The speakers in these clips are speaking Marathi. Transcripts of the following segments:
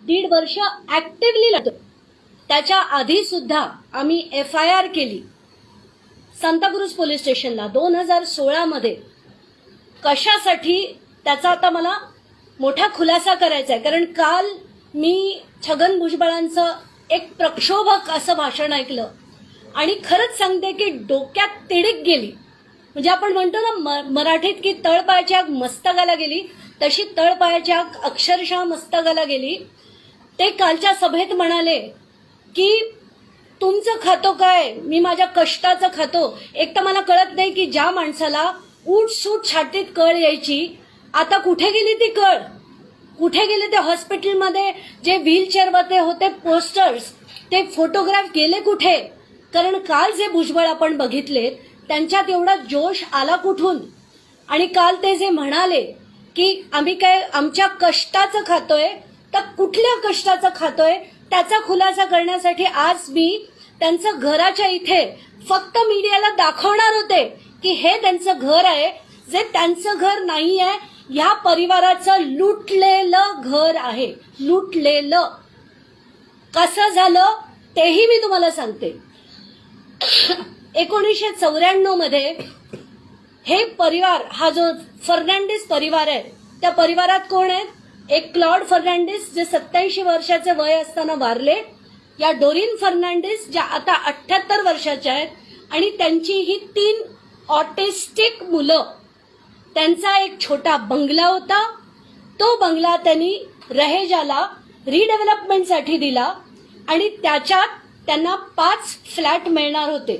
1.5 वर्ष ऍक्टिव्हली लढतो। त्याच्या आधी सुद्धा आम्ही FIR केली सांताक्रूज पोलीस स्टेशनला 2016 मध्ये। कशासाठी त्याचा आता मला मोठा खुलासा करायचा आहे, कारण काल मी छगन भुजबळांचं एक प्रक्षोभक असं भाषण ऐकलं आणि खरंच सांगते की डोक्यात तिडीक गेली। म्हणजे आपण म्हणतो ना मराठीत की तळपायाची आग मस्तकाला गेली, तशी तळपायाची आग अक्षरशः मस्तकाला गेली। ते कालच्या सभेत म्हणाले की तुमचं खातो काय, मी माझ्या कष्टाचं खातो। एक तर मला कळत नाही की ज्या माणसाला उठसूट छातीत कळ यायची, आता कुठे गेली ती कळ, कुठे गेले ते हॉस्पिटलमध्ये जे व्हीलचेअरवरती होते पोस्टर्स, ते फोटोग्राफ गेले कुठे? कारण काल जे भुजबळ आपण बघितले त्यांच्यात एवढा जोश आला कुठून? आणि काल ते जे म्हणाले की आम्ही काय आमच्या कष्टाचं खातोय, तर कुठल्या कष्टाचं खातोय त्याचा खुलासा करण्यासाठी आज मी त्यांचं घराच्या इथे फक्त मीडियाला दाखवणार होते की हे त्यांचं घर आहे, जे त्यांचं घर नाही आहे, या परिवाराचं लुटलेलं घर आहे। लुटलेलं कसं झालं तेही मी तुम्हाला सांगते। 1994 मध्ये हे परिवार, हा जो फर्नांडिस परिवार आहे, त्या परिवारात कोण आहे? एक क्लॉड फर्नांडिस जे 87 वर्षाचे वय असताना वारले, या डोरिन फर्नांडिस ज्या आता 78 वर्षाच्या आहेत, आणि त्यांची ही 3 ऑटिस्टिक मुलं। त्यांचा एक छोटा बंगला होता, तो बंगला त्यांनी रहेजाला रिडेव्हलपमेंटसाठी दिला आणि त्याच्यात त्यांना 5 फ्लॅट मिळणार होते।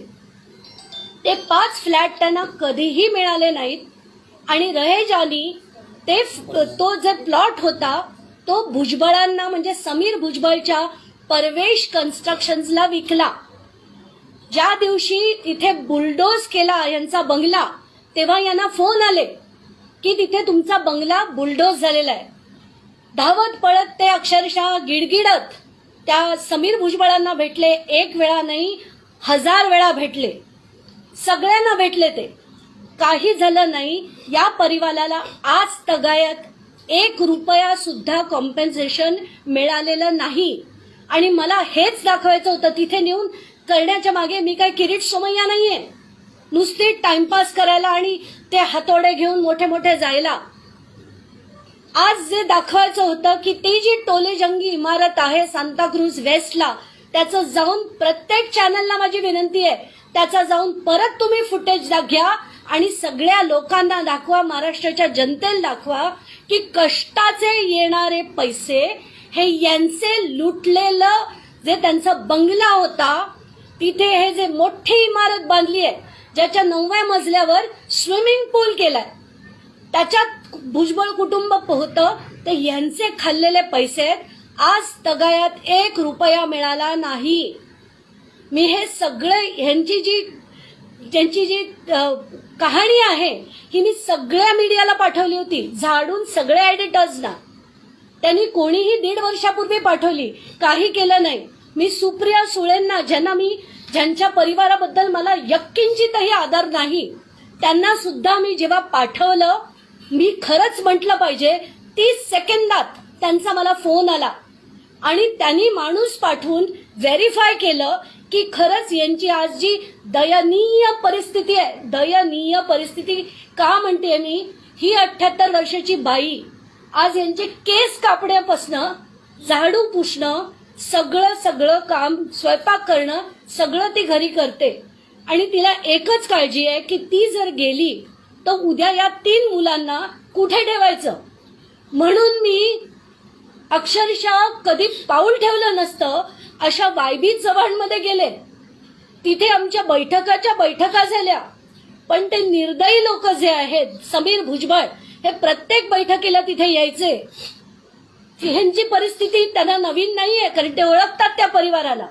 ते 5 फ्लॅट त्यांना कधीही मिळाले नाहीत आणि रहेजानी तो जो प्लॉट होता तो भुजबळांना, म्हणजे समीर भुजबळच्या परवेश कन्स्ट्रक्शन्सला विकला। ज्या दिवशी इथे बुलडोज केला यांचा बंगला, तेव्हा यांना फोन आले की तिथे तुमचा बंगला बुलडोज झालेला आहे। धावत पळत ते अक्षरशः गिडगिडत त्या समीर भुजबळांना भेटले। एक वेळा नाही, 1000 वेळा भेटले, सगळ्यांना भेटले। ते काही झालं नाही। या परिवाराला आज तगायत 1 रुपया सुद्धा कॉम्पेन्सेशन मिळालेलं नाही। आणि मला हेच दाखवायचं होतं तिथे नेऊन करण्याच्या मागे मी काय किरीट सोमय्या नाहीये, नुसती टाइमपास करायला आणि ते हातोडे घेऊन मोठे मोठे जायला। आज जे दाखवायचं होतं की ती जी टोलेजंगी इमारत आहे सांताक्रूज वेस्टला, त्याचं जाऊन प्रत्येक चॅनलला माझी विनंती आहे, त्याचा जाऊन परत तुम्ही फुटेज घ्या आणि सगळ्या लोकांना दाखवा, महाराष्ट्राच्या जनतेला दाखवा की कष्टाचे येणारे पैसे हे यांचे लुटलेलं जे त्यांचा बंगला होता, तिथे हे जे मोठी इमारत बांधली आहे ज्याच्या 9व्या मजल्यावर स्विमिंग पूल केलाय, त्याच्यात भुजबळ कुटुंब होतं, ते यांचे खाल्लेले पैसे आज तगायात 1 रुपया मिळाला नाही। मी हे सगळं त्यांची जी कहाणी आहे ही मी सगळ्या मीडियाला पाठवली होती, झाडून सगळ्या एडिटर्सना। त्यांनी कोणीही 1.5 वर्षापूर्वी पाठवली, काही केलं नाही। मी सुप्रिया सुळेंना, ज्यांच्या परिवाराबद्दल मला यत्किंचितही आदर नाही, त्यांना सुद्धा मी जेव्हा पाठवलं, मी खरंच म्हटलं पाहिजे 30 सेकंदात त्यांचा मला फोन आला आणि त्यांनी माणूस पाठवून व्हेरीफाय केलं की खरंच यांची आज जी दयनीय परिस्थिती आहे, दयनीय परिस्थिती का म्हणते मी, ही 78 वर्षाची बाई आज यांचे केस कापण्यापासनं झाडू पुसणं, सगळं काम, स्वयंपाक करणं, सगळं ती घरी करते। आणि तिला एकच काळजी आहे की ती जर गेली तर उद्या या 3 मुलांना कुठे ठेवायचं। म्हणून मी अक्षरशः कधी पाऊल ठेवलं नसतं अशा वायबी चव्हाणमध्ये गेले, तिथे आमच्या बैठका झाल्या, पण ते निर्दयी लोक जे आहेत, समीर भुजबळ, हे प्रत्येक बैठकीला तिथे यायचे। ह्यांची परिस्थिती त्यांना नवीन नाहीये, कारण ते ओळखतात त्या परिवाराला।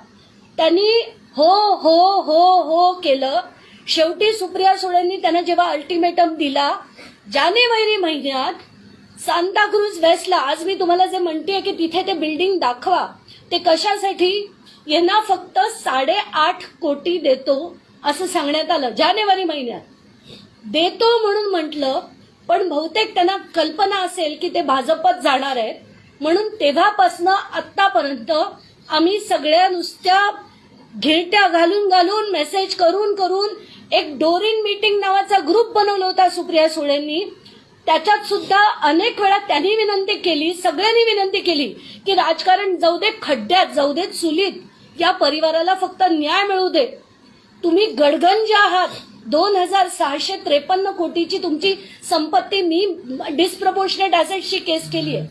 त्यांनी हो हो हो हो केलं। शेवटी सुप्रिया सुळेंनी त्यांना जेव्हा अल्टिमेटम दिला जानेवारी महिन्यात सांताक्रूज वेस्टला, आज मी तुम्हाला जे म्हणतेय की तिथे ते बिल्डिंग दाखवा, ते कशासाठी, यांना फक्त 8.5 कोटी देतो असं सांगण्यात आलं जानेवारी महिन्यात। देतो म्हणून म्हटलं, पण बहुतेक त्यांना कल्पना असेल की ते भाजपत जाणार आहेत, म्हणून तेव्हापासनं आतापर्यंत आम्ही सगळ्या नुसत्या घेरट्या घालून घालून मेसेज करून करून एक डोरिन मीटिंग नावाचा ग्रुप बनवला होता सुप्रिया सुळेंनी. त्याच्यात सुद्धा अनेक वेळा त्यांनी विनंती केली, सगळ्यांनी विनंती केली की राजकारण जाऊ दे, खड्ड्यात जाऊ देत, चुलीत, या परिवाराला फक्त न्याय मिळू दे. तुम्ही गडगंज आहात. 2653 कोटीची तुमची संपत्ती मी डिस्प्रपोर्शनेट ऍसेटची केस केली आहे.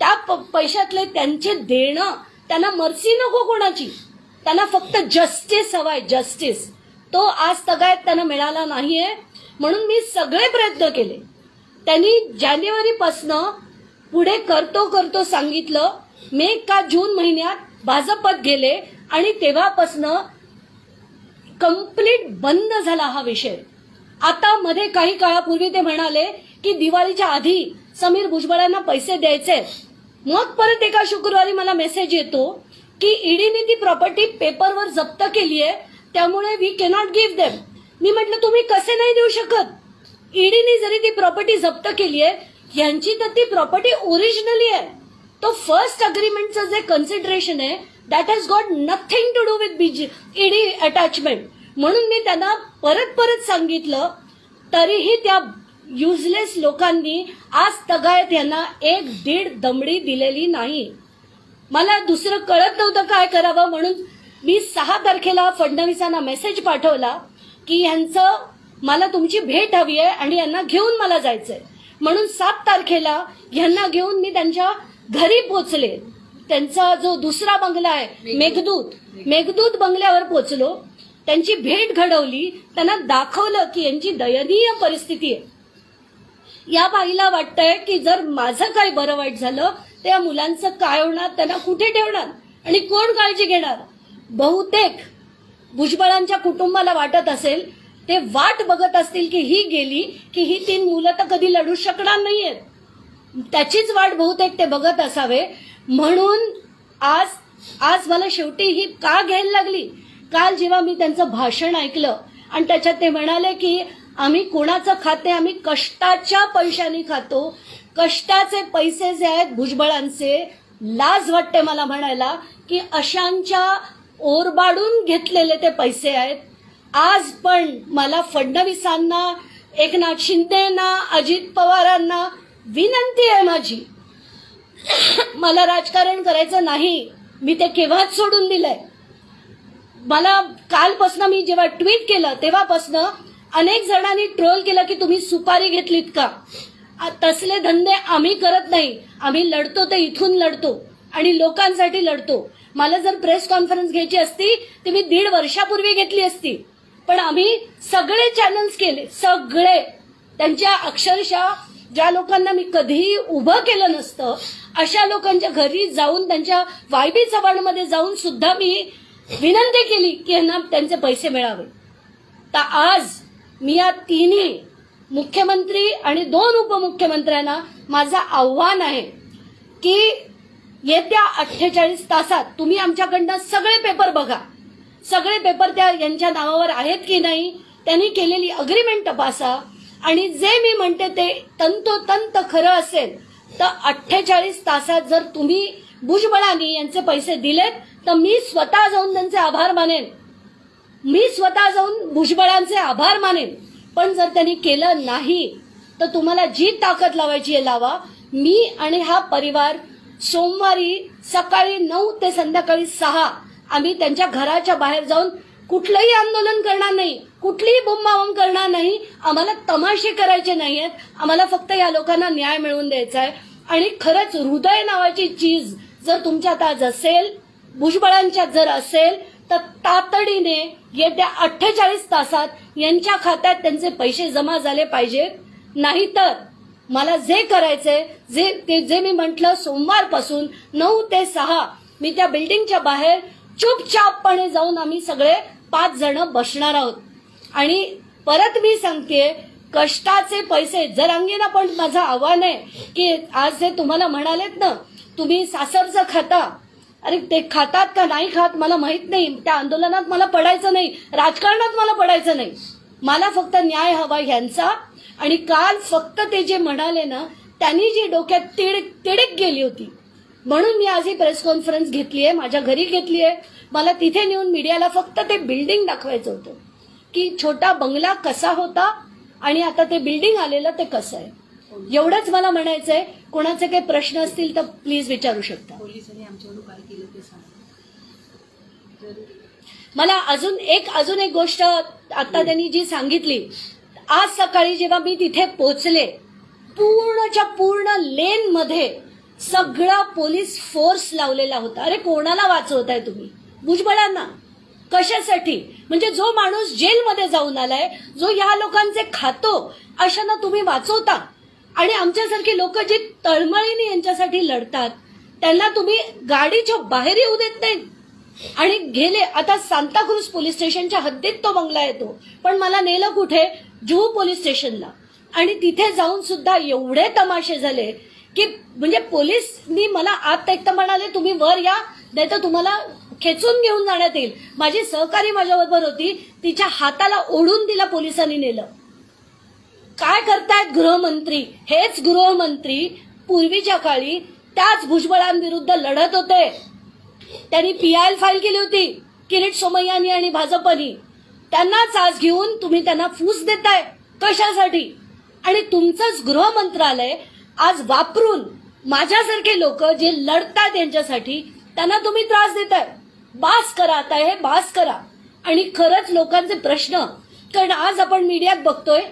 त्या पैशातले त्यांचे देणं, त्यांना मर्सी नको कोणाची, त्यांना फक्त जस्टिस हवाय, जस्टिस. तो आज तगायत त्यांना मिळाला नाहीये. म्हणून मी सगळे प्रयत्न केले. त्यांनी जानेवारीपासनं पुढे करतो सांगितलं. मे का जून महिन्यात भाजपात गेले आणि तेव्हापासनं कंप्लीट बंद झाला हा विषय. आता मध्ये काही काळापूर्वी ते म्हणाले की दिवाळीच्या आधी समीर भुजबळांना पैसे द्यायचे. मग परत एका शुक्रवारी मला मेसेज येतो की ईडीने ती प्रॉपर्टी पेपरवर जप्त केली आहे, त्यामुळे वी कॅनॉट गिव्ह देम. मी म्हटलं तुम्ही कसे नाही देऊ शकत? ईडीने जरी ती प्रॉपर्टी जप्त केली आहे, यांची तर ती प्रॉपर्टी ओरिजिनली आहे. तो फर्स्ट अग्रीमेंटचं जे कन्सिडरेशन आहे that has got nothing to do with ED attachment. म्हणून मी त्यांना परत सांगितलं, तरीही त्या युजलेस लोकांनी आज तगायत यांना 1-1.5 दमडी दिलेली नाही. मला दुसरं कळत नव्हतं काय करावं, म्हणून मी 6 तारखेला फडणवीसांना मेसेज पाठवला की यांचं मला तुमची भेट हवी आहे आणि यांना घेऊन मला जायचंय. म्हणून 7 तारखेला यांना घेऊन मी त्यांच्या घरी पोचले. त्यांचा जो दुसरा बंगला आहे मेघदूत बंगल्यावर पोचलो. त्यांची भेट घडवली, त्यांना दाखवलं की यांची दयनीय परिस्थिती आहे. या बाईला वाटतंय की जर माझं काही बरं वाईट झालं तर या मुलांचं काय होणार, त्यांना कुठे ठेवणार आणि कोण काळजी घेणार. बहुतेक भुजबळांच्या कुटुंबाला वाटत असेल, ते वाट बघत असतील की ही गेली की ही 3 मुलं तर कधी लढू शकणार नाहीयेत. त्याचीच वाट बहुतेक ते बघत असावे. म्हणून आज मला शेवटी ही का घ्यायला लागली. काल जेव्हा मी त्यांचं भाषण ऐकलं आणि त्याच्यात ते म्हणाले की आम्ही कोणाचं खाते, आम्ही कष्टाच्या पैशाने खातो. कष्टाचे पैसे जे आहेत भुजबळांचे, लाज वाटते मला म्हणायला की अशांच्या ओरबाडून घेतलेले ते पैसे आहेत. आज पण मला फडणवीसांना, एकनाथ शिंदेना, अजित पवारांना विनंती आहे माझी, मला राजकारण करायचं नाही. मी ते केव्हाच सोडून दिलंय. मला कालपासून मी जेव्हा ट्विट केलं तेव्हापासून अनेक जणांनी ट्रोल केलं की तुम्ही सुपारी घेतलीत का. तसले धंदे आम्ही करत नाही. आम्ही लढतो ते इथून लढतो आणि लोकांसाठी लढतो. मला जर प्रेस कॉन्फरन्स घ्यायची असती तर मी 1.5 वर्षापूर्वी घेतली असती. पण आम्ही सगळे चॅनल्स केले, सगळे. त्यांच्या अक्षरशः ज्या लोकांना मी कधीही उभं केलं नसतं अशा लोकांच्या घरी जाऊन, त्यांच्या वायबी चव्हाणमध्ये जाऊन सुद्धा मी विनंती केली की यांना त्यांचे पैसे मिळावे. तर आज मी या 3 मुख्यमंत्री आणि 2 उपमुख्यमंत्र्यांना माझं आव्हान आहे की येत्या 48 तासात तुम्ही आमच्याकडनं सगळे पेपर बघा. सगळे पेपर त्या यांच्या नावावर आहेत की नाही, त्यांनी केलेली अग्रीमेंट तपासा आणि जे मी म्हणते ते तंतोतंत खरं असेल तर 48 तासात जर तुम्ही भुजबळांनी यांचे पैसे दिलेत तर मी स्वतः जाऊन त्यांचे आभार मानेन. मी स्वतः जाऊन भुजबळांचे आभार मानेन. पण जर त्यांनी केलं नाही तर तुम्हाला जी ताकद लावायची आहे लावा. मी आणि हा परिवार सोमवारी सकाळी 9 ते संध्याकाळी 6 आम्ही त्यांच्या घराच्या बाहेर जाऊन कुठलंही आंदोलन करणार नाही, कुठलीही बोंबाबोंब करणार नाही. आम्हाला तमाशे करायचे नाहीयेत. आम्हाला फक्त या लोकांना न्याय मिळवून द्यायचा आहे. आणि खरंच हृदय नावाची चीज जर तुमच्यात आज असेल, भुजबळांच्यात जर असेल, तर तातडीने येत्या 48 तासात यांच्या खात्यात त्यांचे पैसे जमा झाले पाहिजेत. नाहीतर मला जे करायचंय, जे मी म्हटलं, सोमवारपासून 9 ते 6 मी त्या बिल्डिंगच्या बाहेर चुपचापपणे जाऊन आम्ही सगळे 5 जण बसणार आहोत. आणि परत मी सांगतेय, कष्टाचे पैसे जर अंगेना, पण माझं आव्हान आहे की आज जे तुम्हाला म्हणालेत ना तुम्ही सासरचं खाता, अरे ते खातात का नाही खात मला माहित नाही. त्या आंदोलनात मला पडायचं नाही, राजकारणात मला पडायचं नाही. मला फक्त न्याय हवा ह्यांचा. आणि काल फक्त ते जे म्हणाले ना, त्यांनी जी डोक्यात तिडक गेली होती म्हणून मी आज ही प्रेस कॉन्फरन्स घेतली आहे, माझ्या घरी घेतली आहे. मला तिथे नेऊन मीडियाला फक्त ते बिल्डिंग दाखवायचं होतं की छोटा बंगला कसा होता आणि आता ते बिल्डिंग आलेलं ते कसं आहे. एवढंच मला म्हणायचंय. कोणाचे काही प्रश्न असतील तर प्लीज विचारू शकता. पोलिसांनी आमच्यावर काय केलं ते सांगा. मला अजून एक गोष्ट आता त्यांनी जी सांगितली, आज सकाळी जेव्हा मी तिथे पोहोचले, पूर्णच्या पूर्ण लेन मध्ये सगळा पोलीस फोर्स लावलेला होता. अरे कोणाला वाचवताय तुम्ही? भुजबळांना. कशासाठी? म्हणजे जो माणूस जेलमध्ये जाऊन आलाय, जो या लोकांचे खातो, अशांना तुम्ही वाचवता. आणि आमच्यासारखी लोक जी तळमळीने यांच्यासाठी लढतात त्यांना तुम्ही गाडीच्या बाहेर येऊ देत नाहीत. आणि गेले आता सांताक्रूज पोलीस स्टेशनच्या हद्दीत तो बंगला येतो, पण मला नेलं कुठे? जुहू पोलीस स्टेशनला. आणि तिथे जाऊन सुद्धा एवढे तमाशे झाले की म्हणजे पोलिसनी मला आत एकतर म्हणाले तुम्ही वर या, नाही तर तुम्हाला खेचून घेऊन जाण्यात येईल. माझी सहकारी माझ्याबरोबर होती, तिच्या हाताला ओढून तिला पोलिसांनी नेलं. काय करतायत गृहमंत्री? हेच गृहमंत्री पूर्वीच्या काळी त्याच भुजबळांविरुद्ध लढत होते. त्यांनी PIL फाईल केली होती किरीट सोमय्यांनी आणि भाजपनी. त्यांनाच आज घेऊन तुम्ही त्यांना फूस देताय. कशासाठी? आणि तुमचंच गृह मंत्रालय आज वापरून माझ्यासारखे लोक जे लढतात यांच्यासाठी त्यांना तुम्ही त्रास देताय. बास करा आता, हे बास करा. आणि खरंच लोकांचे प्रश्न, कारण आज आपण मीडियात बघतोय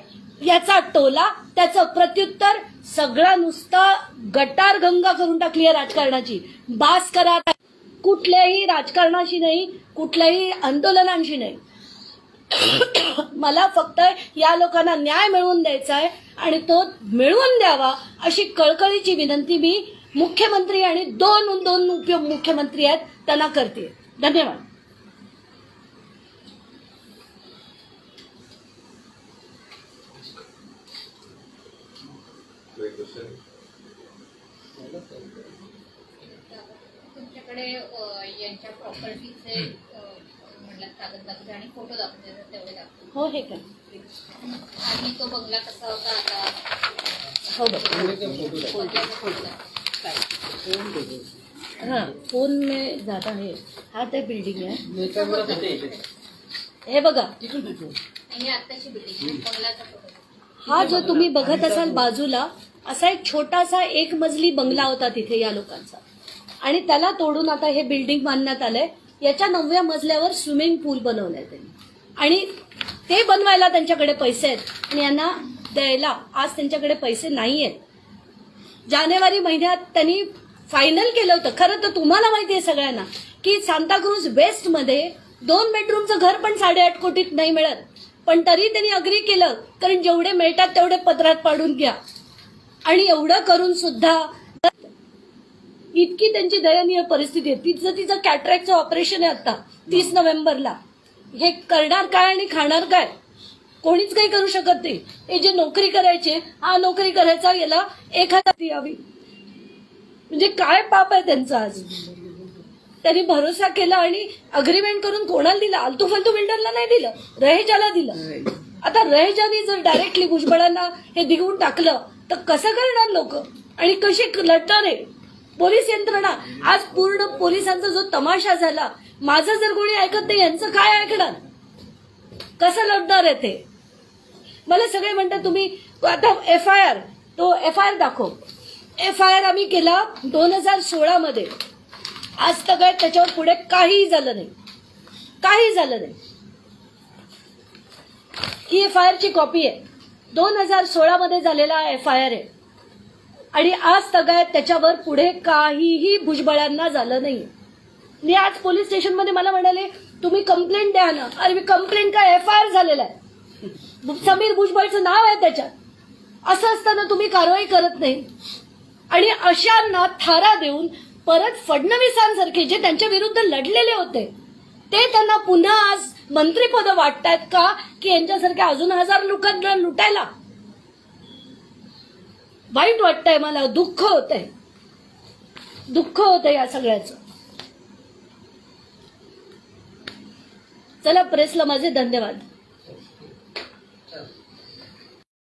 याचा टोला, त्याचं प्रत्युत्तर, सगळा नुसता गटार गंगा करून टाकली आहे राजकारणाची. बास करा. कुठल्याही राजकारणाशी नाही, कुठल्याही आंदोलनांशी नाही. मला फक्त या लोकांना न्याय मिळवून द्यायचा आहे आणि तो मिळवून द्यावा अशी कळकळीची विनंती मी मुख्यमंत्री आणि दोन उपमुख्यमंत्री आहेत त्यांना करते. धन्यवाद. तुमच्याकडे यांच्या प्रॉपर्टीचे म्हटलं कागदपत्र आणि फोटो दाखवते, तेवढे दाखवते. हो, हे काय आणि तो बंगला कसा होता आता? हो हाँ, फोन में ज्यादा है. हा ते बिल्डिंग आहे. हे बघा, आणि आत्ताची बिल्डिंग बंगलाचा फोटो. हा जो तुम्ही बघत असाल बाजूला, असा एक छोटासा एक मजली बंगला होता तिथे या लोकांचा, आणि त्याला तोडून आता हे बिल्डिंग बांधण्यात आलंय. याच्या 9व्या मजल्यावर स्विमिंग पूल बनवलंय त्यांनी, आणि ते बनवायला त्यांच्याकडे पैसे आहेत आणि यांना द्यायला आज त्यांच्याकडे पैसे नाही आहेत. जानेवारी महिन्यात त्यांनी फायनल केलं होतं. खरं तर तुम्हाला माहिती आहे सगळ्यांना की सांताक्रूज वेस्ट मध्ये 2 बेडरूमचं घर पण 8.5 कोटीत नाही मिळत, पण तरी त्यांनी अग्री केलं, कारण जेवढे मिळतात तेवढे पत्रात पाडून घ्या. आणि एवढं करून सुद्धा इतकी त्यांची दयनीय परिस्थिती आहे. तिचं कॅटरॅक्टचं ऑपरेशन आहे आता 30 नोव्हेंबरला. हे करणार काय आणि खाणार काय? कोणीच काही करू शकत नाही. हे जे नोकरी करायचे, हा नोकरी करायचा, याला 1000 यावी. म्हणजे काय पाप आहे त्यांचं. आज त्यांनी भरोसा केला आणि अग्रीमेंट करून कोणाला दिला? आलतू फालतू बिल्डरला नाही दिलं, रहेजाला दिलं. आता रहेजानी जर डायरेक्टली भुजबळांना हे दिगून टाकलं तर कसं करणार लोक आणि कशी लढणार आहे पोलीस यंत्रणा? आज पूर्ण पोलिसांचा जो तमाशा झाला, माझं जर कोणी ऐकत नाही यांचं काय ऐकणार? कसं लढणार आहे ते? मला सगळे म्हणतात तुम्ही आता FIR, तो FIR दाखव. FIR आम्ही केला 2016 मध्ये. आज तक त्याच्यावर पुढे काहीही झालं नाही, काही झालं नाही. ही FIR ची कॉपी आहे. 2016 मध्ये झालेला FIR आहे आणि आज तगायत त्याच्यावर पुढे काहीही भुजबळांना झालं नाही. मी आज पोलीस स्टेशनमध्ये मला म्हणाले तुम्ही कंप्लेंट द्या ना. अरे मी कंप्लेंट काय, FIR झालेला आहे, समीर भुजबळचं नाव आहे त्याच्यात. असं असताना तुम्ही कारवाई करत नाही. आणि अशांना थारा देऊन परत फडणवीसांसारखे जे त्यांच्या विरुद्ध लढलेले होते ते त्यांना पुन्हा आज मंत्रीपद वाटतायत का, की यांच्यासारख्या अजून 1000 लोकांना लुटायला? वाईट वाटतंय मला, दुःख होतंय या सगळ्याचं. चला, प्रेसला माझे धन्यवाद.